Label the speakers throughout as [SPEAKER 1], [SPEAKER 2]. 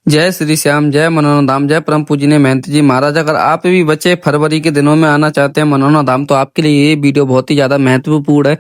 [SPEAKER 1] जय श्री श्याम, जय मनोना धाम, जय परम पूजनीय महंत जी महाराज। अगर आप भी बचे फरवरी के दिनों में आना चाहते हैं मनोना धाम, तो आपके लिए ये वीडियो बहुत ही ज्यादा महत्वपूर्ण है,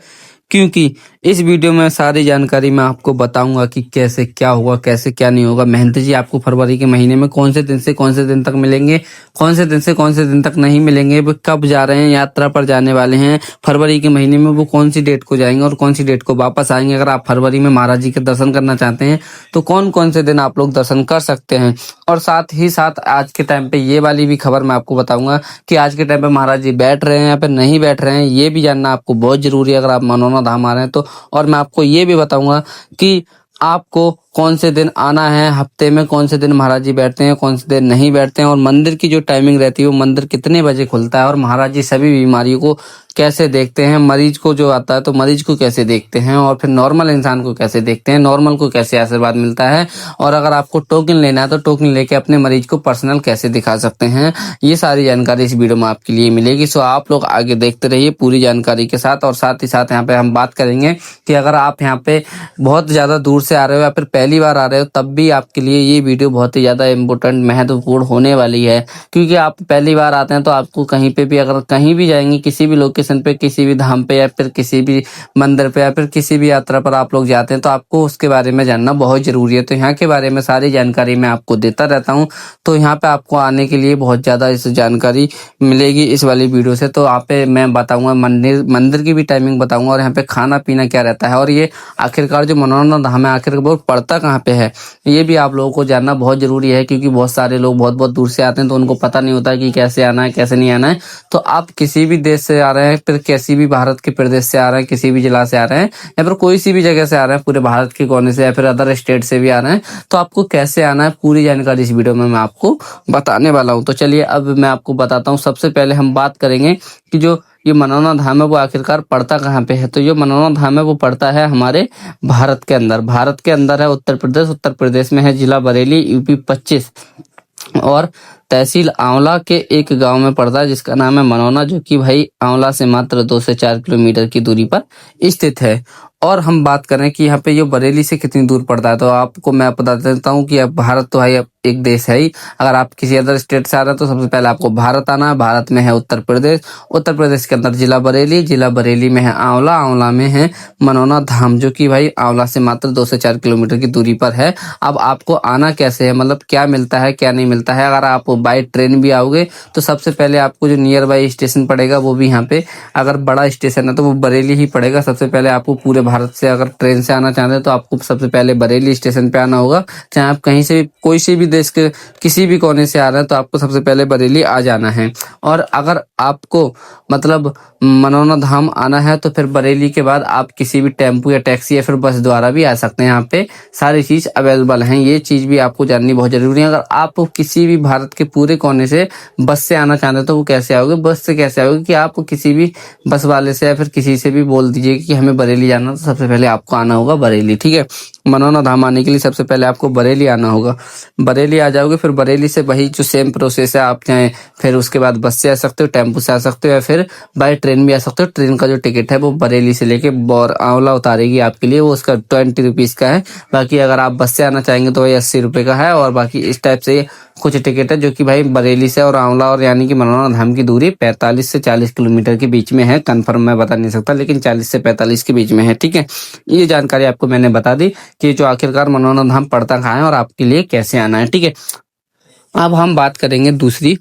[SPEAKER 1] क्योंकि इस वीडियो में सारी जानकारी मैं आपको बताऊंगा कि कैसे क्या होगा, कैसे क्या नहीं होगा। महंत जी आपको फरवरी के महीने में कौन से दिन से कौन से दिन तक मिलेंगे, कौन से दिन से कौन से दिन तक नहीं मिलेंगे, वो कब जा रहे हैं, यात्रा पर जाने वाले हैं फरवरी के महीने में, वो कौन सी डेट को जाएंगे और कौन सी डेट को वापस आएंगे। अगर आप फरवरी में महाराज जी के दर्शन करना चाहते हैं तो कौन कौन से दिन आप लोग दर्शन कर सकते हैं। और साथ ही साथ आज के टाइम पे ये वाली भी खबर मैं आपको बताऊंगा कि आज के टाइम पे महाराज जी बैठ रहे हैं या फिर नहीं बैठ रहे हैं, ये भी जानना आपको बहुत जरूरी है अगर आप मनोना धाम आ रहे हैं तो। और मैं आपको ये भी बताऊंगा कि आपको कौन से दिन आना है, हफ्ते में कौन से दिन महाराज जी बैठते हैं, कौन से दिन नहीं बैठते हैं, और मंदिर की जो टाइमिंग रहती है वो मंदिर कितने बजे खुलता है, और महाराज जी सभी बीमारियों को कैसे देखते हैं। मरीज को जो आता है तो मरीज को कैसे देखते हैं, और फिर नॉर्मल इंसान को कैसे देखते हैं, नॉर्मल को कैसे आशीर्वाद मिलता है, और अगर आपको टोकन लेना है तो टोकन लेके अपने मरीज को पर्सनल कैसे दिखा सकते हैं। ये सारी जानकारी इस वीडियो में आपके लिए मिलेगी। सो आप लोग आगे देखते रहिए पूरी जानकारी के साथ। और साथ ही साथ यहाँ पे हम बात करेंगे कि अगर आप यहाँ पे बहुत ज्यादा दूर से आ रहे हो या फिर पहली बार आ रहे हो, तब भी आपके लिए ये वीडियो बहुत ही ज्यादा इम्पोर्टेंट महत्वपूर्ण होने वाली है। क्योंकि आप पहली बार आते हैं तो आपको कहीं पे भी, अगर कहीं भी जाएंगे, किसी भी लोकेशन पे, किसी भी धाम पे या फिर किसी भी मंदिर पे या फिर किसी भी यात्रा पर आप लोग जाते हैं, तो आपको उसके बारे में जानना बहुत जरूरी है। तो यहाँ के बारे में सारी जानकारी मैं आपको देता रहता हूँ। तो यहाँ पे आपको आने के लिए बहुत ज्यादा इस जानकारी मिलेगी इस वाली वीडियो से। तो आप पे मैं बताऊंगा मंदिर की भी टाइमिंग बताऊंगा, और यहाँ पे खाना पीना क्या रहता है, और ये आखिरकार जो मनोना धाम है आखिर वो पड़ता कहाँ पे है, ये भी आप लोगों को जानना बहुत जरूरी है। क्योंकि बहुत सारे लोग बहुत बहुत दूर से आते हैं तो उनको पता नहीं होता कि कैसे आना है, कैसे नहीं आना है। तो आप किसी भी देश से आ रहे हैं, फिर किसी भी भारत के प्रदेश से आ रहे हैं, किसी भी जिला से आ रहे हैं, या फिर कोई सी भी जगह से आ रहे हैं, पूरे भारत के कोने से या फिर अदर स्टेट से भी आ रहे हैं, तो आपको कैसे आना है पूरी जानकारी इस वीडियो में मैं आपको बताने वाला हूँ। तो चलिए अब मैं आपको बताता हूँ। सबसे पहले हम बात करेंगे कि जो ये मनोना धाम है वो आखिरकार पड़ता कहाँ पे है। तो ये मनोना धाम है वो पड़ता है हमारे भारत के अंदर। भारत के अंदर है उत्तर प्रदेश में है, जिला बरेली, यूपी 25, और तहसील आंवला के एक गांव में पड़ता है जिसका नाम है मनोना, जो कि भाई आंवला से मात्र 2 से 4 किलोमीटर की दूरी पर स्थित है। और हम बात करें कि यहाँ पे ये बरेली से कितनी दूर पड़ता है, तो आपको मैं बता देता हूँ कि अब भारत तो है, एक देश है ही। अगर आप किसी अदर स्टेट से आ रहे हैं तो सबसे पहले आपको भारत आना है। भारत में है उत्तर प्रदेश, उत्तर प्रदेश के अंदर जिला बरेली, जिला बरेली में है आंवला, आंवला में है मनोना धाम, जो कि भाई आंवला से मात्र 2 से 4 किलोमीटर की दूरी पर है। अब आपको आना कैसे है, मतलब क्या मिलता है क्या नहीं मिलता है। अगर आप बाई ट्रेन भी आओगे तो सबसे पहले आपको जो नियर बाई स्टेशन पड़ेगा वो भी यहाँ पे, अगर बड़ा स्टेशन है तो वो बरेली ही पड़ेगा। सबसे पहले आपको पूरे भारत से अगर ट्रेन से आना चाहते हैं तो आपको सबसे पहले बरेली स्टेशन पे आना होगा। चाहे आप कहीं से भी, कोई से भी देश के किसी भी कोने से आ रहे हैं, तो आपको सबसे पहले बरेली आ जाना है। और अगर आपको मतलब मनोना धाम आना है तो फिर बरेली के बाद आप किसी भी टेम्पू या टैक्सी या फिर बस द्वारा भी आ सकते हैं। यहाँ पे सारी चीज अवेलेबल है, ये चीज भी आपको जाननी बहुत जरूरी है। अगर आप किसी भी भारत के पूरे कोने से बस से आना चाहते हैं तो वो कैसे आओगे, बस से कैसे आओगे कि आप किसी भी बस वाले से या फिर किसी से भी बोल दीजिए कि हमें बरेली जाना, तो सबसे पहले आपको आना होगा बरेली। ठीक है, मनोना धाम आने के लिए सबसे पहले आपको बरेली आना होगा। बरेली आ जाओगे, फिर बरेली से वही जो सेम प्रोसेस है, आप चाहे फिर उसके बाद बस से आ सकते हो, टेम्पू से आ सकते हो, या फिर बाय ट्रेन भी आ सकते हो। ट्रेन का जो टिकट है वो बरेली से लेके आंवला उतारेगी आपके लिए, वो उसका 20 रुपीज का है। बाकी अगर आप बस से आना चाहेंगे तो वही 80 रुपए का है। और बाकी इस टाइप से कुछ टिकट है जो कि भाई बरेली से और आंवला और यानी कि मनोना धाम की दूरी 45 से 40 किलोमीटर के बीच में है। कंफर्म मैं बता नहीं सकता, लेकिन 40 से 45 के बीच में है। ठीक है, ये जानकारी आपको मैंने बता दी कि जो आखिरकार मनोना धाम पड़ता कहाँ है और आपके लिए कैसे आना है। ठीक है, अब हम बात करेंगे दूसरी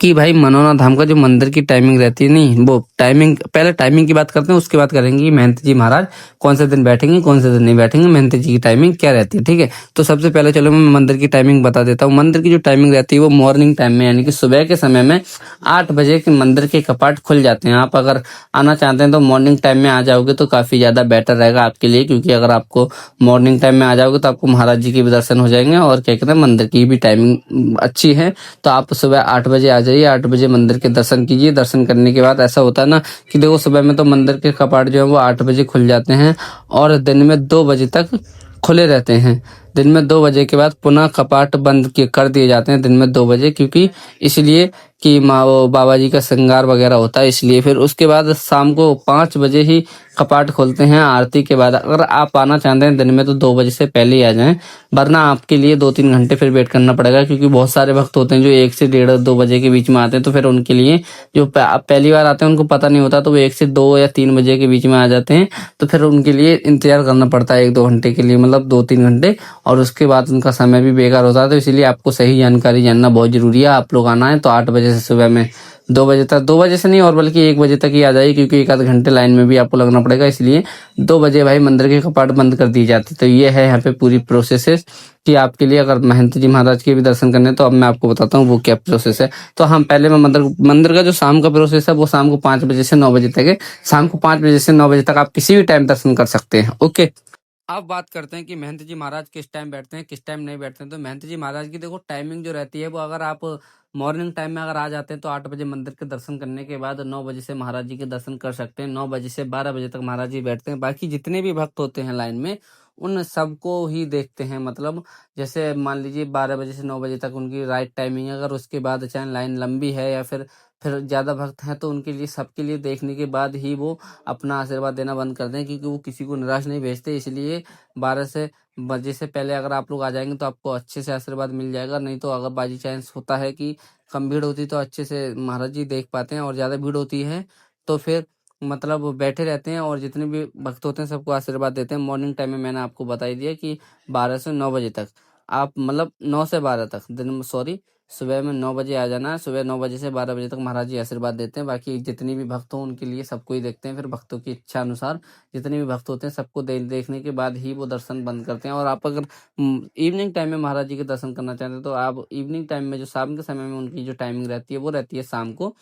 [SPEAKER 1] कि भाई मनोना धाम का जो मंदिर की टाइमिंग रहती है, नहीं वो टाइमिंग, पहले टाइमिंग की बात करते हैं, उसके बाद करेंगे महंत जी महाराज कौन से दिन बैठेंगे कौन से दिन नहीं बैठेंगे, महंत जी की टाइमिंग क्या रहती है। ठीक है, तो सबसे पहले चलो मैं मंदिर की टाइमिंग बता देता हूँ। मंदिर की जो टाइमिंग रहती है वो मॉर्निंग टाइम में, यानी कि सुबह के समय में 8 बजे के मंदिर के कपाट खुल जाते हैं। आप अगर आना चाहते हैं तो मॉर्निंग टाइम में आ जाओगे तो काफी ज्यादा बेटर रहेगा आपके लिए, क्योंकि अगर आपको मॉर्निंग टाइम में आ जाओगे तो आपको महाराज जी के भी दर्शन हो जाएंगे और क्या कहते हैं मंदिर की भी टाइमिंग अच्छी है। तो आप सुबह 8 बजे आ जाइए, 8 बजे मंदिर के दर्शन कीजिए। दर्शन करने के बाद ऐसा होता है ना कि देखो सुबह में तो मंदिर के कपाट जो है वो 8 बजे खुल जाते हैं और दिन में 2 बजे तक खुले रहते हैं। दिन में 2 बजे के बाद पुनः कपाट बंद कर दिए जाते हैं दिन में 2 बजे, क्योंकि इसलिए कि माँ वो बाबा जी का श्रृंगार वगैरह होता है, इसलिए। फिर उसके बाद शाम को 5 बजे ही कपाट खोलते हैं आरती के बाद। अगर आप आना चाहते हैं दिन में तो 2 बजे से पहले ही आ जाएँ, वरना आपके लिए 2-3 घंटे फिर वेट करना पड़ेगा, क्योंकि बहुत सारे भक्त होते हैं जो 1 से डेढ़ 2 बजे के बीच में आते हैं, तो फिर उनके लिए जो आप पहली बार आते हैं उनको पता नहीं होता, तो वो 1 से 2 या 3 बजे के बीच में आ जाते हैं, तो फिर उनके लिए इंतज़ार करना पड़ता है 1-2 घंटे के लिए, मतलब 2-3 घंटे, और उसके बाद उनका समय भी बेकार होता है। तो इसीलिए आपको सही जानकारी जानना बहुत ज़रूरी है। आप लोग आना है तो 8 बजे से सुबह में 2 बजे तक, 2 बजे से नहीं और बल्कि 1 बजे तक ही आ जाइए, क्योंकि 1 आध घंटे लाइन में भी आपको लगना पड़ेगा, इसलिए 2 बजे भाई मंदिर के कपाट बंद कर दिए जाते। तो ये है यहाँ पे पूरी प्रोसेस है कि आपके लिए अगर महंत जी महाराज के भी दर्शन करने हैं, तो अब मैं आपको बताता हूँ वो क्या प्रोसेस है। तो हम पहले में मंदिर मंदिर का जो शाम का प्रोसेस है वो शाम को 5 बजे से 9 बजे तक है। शाम को 5 बजे से 9 बजे तक आप किसी भी टाइम दर्शन कर सकते हैं। ओके। अब बात करते हैं कि महंत जी महाराज किस टाइम बैठते हैं, किस टाइम नहीं बैठते हैं। तो महंत जी महाराज की देखो टाइमिंग जो रहती है वो, अगर आप मॉर्निंग टाइम में अगर आ जाते हैं तो 8 बजे मंदिर के दर्शन करने के बाद 9 बजे से महाराज जी के दर्शन कर सकते हैं। 9 बजे से 12 बजे तक महाराज जी बैठते हैं। बाकी जितने भी भक्त होते हैं लाइन में उन सबको ही देखते हैं, मतलब जैसे मान लीजिए 12 बजे से 9 बजे तक उनकी राइट टाइमिंग है। अगर उसके बाद चाहे लाइन लंबी है या फिर ज़्यादा भक्त हैं, तो उनके लिए सबके लिए देखने के बाद ही वो अपना आशीर्वाद देना बंद कर दें, क्योंकि वो किसी को निराश नहीं भेजते। इसलिए 12 से बजे से पहले अगर आप लोग आ जाएंगे तो आपको अच्छे से आशीर्वाद मिल जाएगा। नहीं तो अगर बाजी चांस होता है कि कम भीड़ होती है तो अच्छे से महाराज जी देख पाते हैं, और ज़्यादा भीड़ होती है तो फिर मतलब वो बैठे रहते हैं, और जितने भी भक्त होते हैं सबको आशीर्वाद देते हैं। मॉर्निंग टाइम में मैंने आपको बता ही दिया कि 12 से 9 बजे तक आप, मतलब 9 से 12 तक दिन में, सॉरी, सुबह में 9 बजे आ जाना है। सुबह 9 बजे से 12 बजे तक महाराज जी आशीर्वाद देते हैं। बाकी जितनी भी भक्त हों उनके लिए सबको ही देखते हैं। फिर भक्तों की इच्छा अनुसार जितने भी भक्त होते हैं सबको देखने के बाद ही वो दर्शन बंद करते हैं। और आप अगर इवनिंग टाइम में महाराज जी के दर्शन करना चाहते हैं तो आप इवनिंग टाइम में, जो शाम के समय में उनकी जो टाइमिंग रहती है वो रहती है शाम को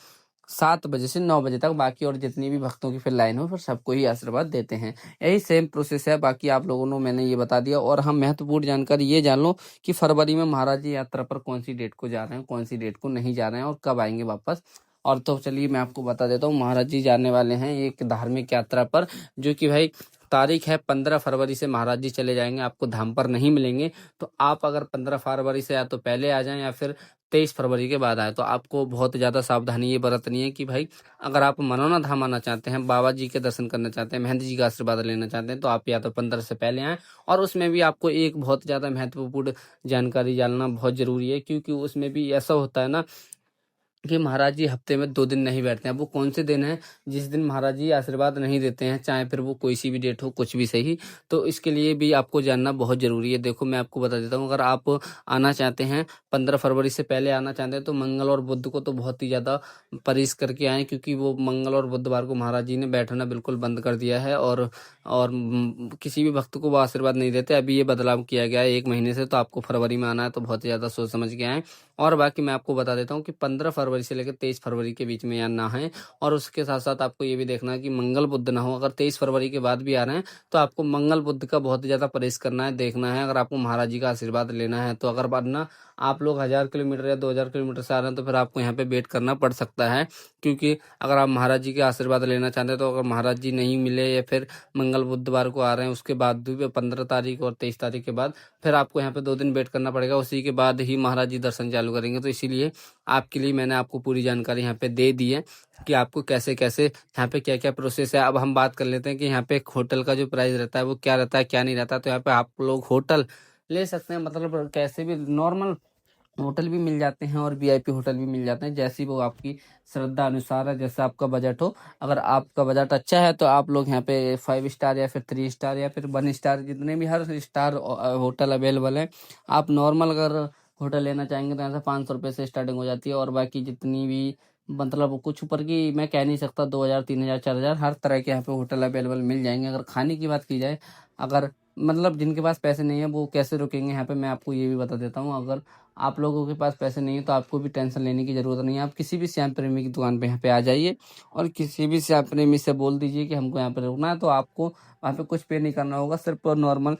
[SPEAKER 1] 7 बजे से 9 बजे तक। बाकी और जितनी भी भक्तों की फिर लाइन हो फिर सबको ही आशीर्वाद देते हैं। यही सेम प्रोसेस है। बाकी आप लोगों ने मैंने ये बता दिया। और हम महत्वपूर्ण जानकारी ये जान लो कि फरवरी में महाराज जी यात्रा पर कौन सी डेट को जा रहे हैं, कौन सी डेट को नहीं जा रहे हैं, और कब आएंगे वापस। और तो चलिए मैं आपको बता देता हूँ, महाराज जी जाने वाले हैं एक धार्मिक यात्रा पर, जो कि भाई तारीख है 15 फरवरी से महाराज जी चले जाएंगे, आपको धाम पर नहीं मिलेंगे। तो आप अगर 15 फरवरी से या तो पहले आ जाएं या फिर 23 फरवरी के बाद आए, तो आपको बहुत ज़्यादा सावधानी ये बरतनी है कि भाई अगर आप मनौना धाम आना चाहते हैं, बाबा जी के दर्शन करना चाहते हैं, महंत जी का आशीर्वाद लेना चाहते हैं, तो आप या तो 15 से पहले आएँ। और उसमें भी आपको एक बहुत ज़्यादा महत्वपूर्ण जानकारी जानना बहुत ज़रूरी है, क्योंकि उसमें भी ऐसा होता है ना कि महाराज जी हफ्ते में 2 दिन नहीं बैठते हैं। वो कौन से दिन हैं जिस दिन महाराज जी आशीर्वाद नहीं देते हैं, चाहे फिर वो कोई सी भी डेट हो, कुछ भी सही। तो इसके लिए भी आपको जानना बहुत ज़रूरी है। देखो मैं आपको बता देता हूँ, अगर आप आना चाहते हैं 15 फरवरी से पहले आना चाहते हैं, तो मंगल और बुध को तो बहुत ही ज़्यादा परहेज़ करके आएँ, क्योंकि वो मंगल और बुधवार को महाराज जी ने बैठना बिल्कुल बंद कर दिया है। और किसी भी भक्त को वो आशीर्वाद नहीं देते। अभी ये बदलाव किया गया है 1 महीने से, तो आपको फरवरी में आना है तो बहुत ज़्यादा सोच समझ के आएँ। और बाकी मैं आपको बता देता हूँ कि 15 फरवरी से लेकर 23 फरवरी के बीच में या ना है। और उसके साथ-साथ आपको ये भी देखना है कि मंगल बुध ना हो। अगर 23 फरवरी के बाद भी आ रहे हैं, तो आपको मंगल बुध का बहुत ज़्यादा परहेज़ करना है, देखना है, अगर आपको महाराज जी का आशीर्वाद लेना है तो। अगर वरना आप लोग 1000 किलोमीटर या 2000 किलोमीटर से आ रहे हैं, तो फिर आपको यहाँ पे वेट करना पड़ सकता है। क्योंकि अगर आप महाराज जी के आशीर्वाद लेना चाहते हैं, तो अगर महाराज जी नहीं मिले या फिर मंगल बुधवार को आ रहे हैं, उसके बाद भी 15 तारीख और 23 तारीख के बाद फिर आपको यहाँ पे 2 दिन वेट करना पड़ेगा। उसी के बाद ही महाराज जी दर्शन चालू करेंगे। तो इसीलिए आपके लिए मैंने आपको पूरी जानकारी यहाँ पे दे दी है कि आपको कैसे-कैसे यहाँ पे क्या-क्या प्रोसेस है। अब हम बात कर लेते हैं कि यहाँ पे एक होटल का जो प्राइस रहता है वो क्या रहता है, क्या नहीं रहता है। तो यहाँ पे आप लोग होटल ले सकते हैं, मतलब कैसे भी नॉर्मल होटल भी मिल जाते हैं और वीआईपी होटल भी मिल जाते हैं, जैसी वो आपकी श्रद्धा अनुसार है, जैसा आपका बजट हो। अगर आपका बजट अच्छा है तो आप लोग यहाँ पे 5 स्टार या फिर 3 स्टार या फिर 1 स्टार, जितने भी हर स्टार होटल अवेलेबल है। आप नॉर्मल अगर होटल लेना चाहेंगे तो यहाँ से 500 रुपये से स्टार्टिंग हो जाती है। और बाकी जितनी भी, मतलब कुछ ऊपर की मैं कह नहीं सकता, 2000 3000 4000 हर तरह के यहाँ पे होटल अवेलेबल मिल जाएंगे। अगर खाने की बात की जाए, अगर मतलब जिनके पास पैसे नहीं है वो कैसे रुकेंगे यहाँ पे, मैं आपको ये भी बता देता हूँ। अगर आप लोगों के पास पैसे नहीं है तो आपको भी टेंशन लेने की ज़रूरत नहीं है। आप किसी भी श्याम प्रेमी की दुकान पे यहाँ पे आ जाइए और किसी भी श्याम प्रेमी से बोल दीजिए कि हमको यहाँ पे रुकना है, तो आपको वहाँ पे कुछ पे नहीं करना होगा। सिर्फ नॉर्मल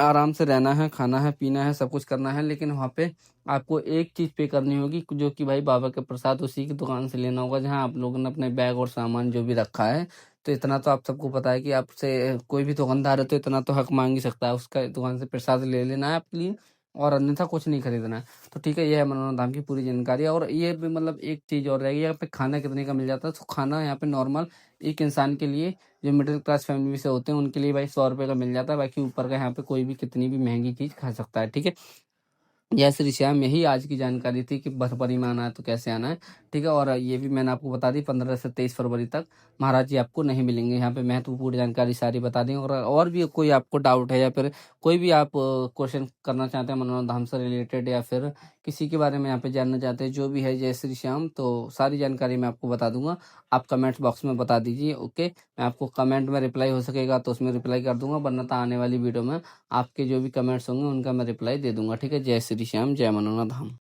[SPEAKER 1] आराम से रहना है, खाना है, पीना है, सब कुछ करना है। लेकिन वहाँ पे आपको एक चीज़ पे करनी होगी, जो कि भाई बाबा के प्रसाद उसी की दुकान से लेना होगा जहाँ आप लोगों ने अपने बैग और सामान जो भी रखा है। तो इतना तो आप सबको पता है कि आपसे कोई भी दुकानदार है तो इतना तो हक मांग ही सकता है, उसका दुकान से प्रसाद ले लेना है आपके लिए। और अन्यथा कुछ नहीं खरीदना है। तो ठीक है, ये है मनोरंजन धाम की पूरी जानकारी। और ये भी मतलब एक चीज़ और रहेगी, यहाँ पे खाना कितने का मिल जाता है? तो खाना यहाँ पे नॉर्मल एक इंसान के लिए, जो मिडिल क्लास फैमिली से होते हैं उनके लिए भाई 100 रुपये का मिल जाता है। बाकी ऊपर का यहाँ पे कोई भी कितनी भी महंगी चीज़ खा सकता है। ठीक है, जय श्री श्याम, यही आज की जानकारी थी कि फरवरी में आना है तो कैसे आना है। ठीक है, और ये भी मैंने आपको बता दी 15 से 23 फरवरी तक महाराज जी आपको नहीं मिलेंगे। यहाँ पे महत्वपूर्ण जानकारी सारी बता दी। और भी कोई आपको डाउट है या फिर कोई भी आप क्वेश्चन करना चाहते हैं मनोरंजन धाम से रिलेटेड, या फिर किसी के बारे में यहाँ पे जानना चाहते हैं, जो भी है जय श्री श्याम, तो सारी जानकारी मैं आपको बता दूंगा। आप कमेंट बॉक्स में बता दीजिए। ओके, मैं आपको कमेंट में रिप्लाई हो सकेगा तो उसमें रिप्लाई कर दूंगा, वरना तो आने वाली वीडियो में आपके जो भी कमेंट्स होंगे उनका मैं रिप्लाई दे दूंगा। ठीक है, जय श्री श्याम, जय मनोरंजन धाम।